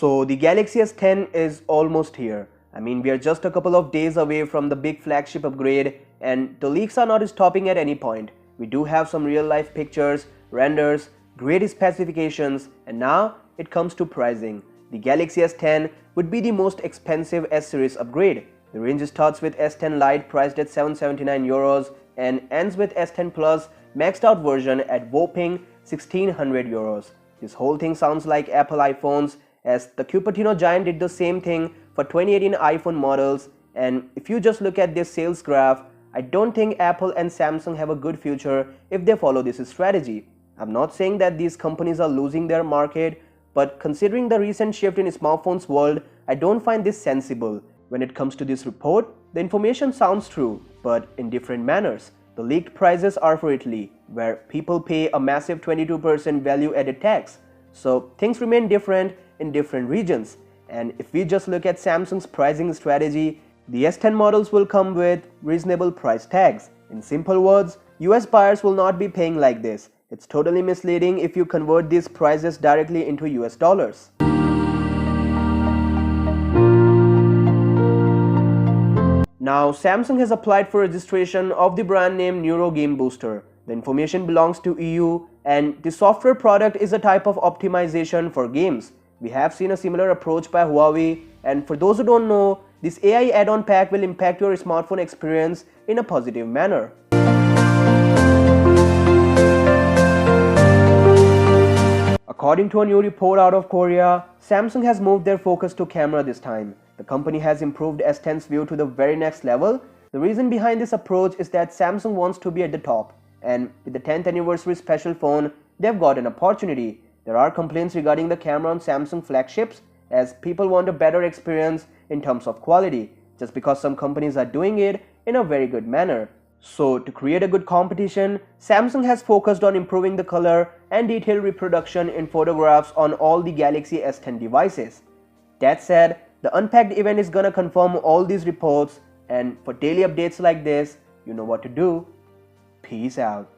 So the Galaxy S10 is almost here. I mean, we are just a couple of days away from the big flagship upgrade, and the leaks are not stopping at any point. We do have some real life pictures, renders, great specifications, and now it comes to pricing. The Galaxy S10 would be the most expensive S series upgrade. The range starts with S10 Lite priced at €779 and ends with S10 Plus maxed out version at whopping €1600. This whole thing sounds like Apple iPhones, as the Cupertino giant did the same thing for 2018 iPhone models, and if you just look at this sales graph, I don't think Apple and Samsung have a good future if they follow this strategy. I'm not saying that these companies are losing their market, but considering the recent shift in smartphones world, I don't find this sensible. When it comes to this report, the information sounds true, but in different manners. The leaked prices are for Italy, where people pay a massive 22% value-added tax. So things remain different in different regions. And if we just look at Samsung's pricing strategy, the S10 models will come with reasonable price tags. In simple words, US buyers will not be paying like this. It's totally misleading if you convert these prices directly into US dollars. Now, Samsung has applied for registration of the brand name Neuro Game Booster. The information belongs to EU, and the software product is a type of optimization for games. We have seen a similar approach by Huawei, and for those who don't know, this AI add-on pack will impact your smartphone experience in a positive manner. According to a new report out of Korea, Samsung has moved their focus to camera this time. The company has improved S10's view to the very next level. The reason behind this approach is that Samsung wants to be at the top, and with the 10th anniversary special phone, they've got an opportunity. There are complaints regarding the camera on Samsung flagships, as people want a better experience in terms of quality, just because some companies are doing it in a very good manner. So to create a good competition, Samsung has focused on improving the color and detail reproduction in photographs on all the Galaxy S10 devices. That said, the Unpacked event is gonna confirm all these reports, and for daily updates like this, you know what to do. Peace out.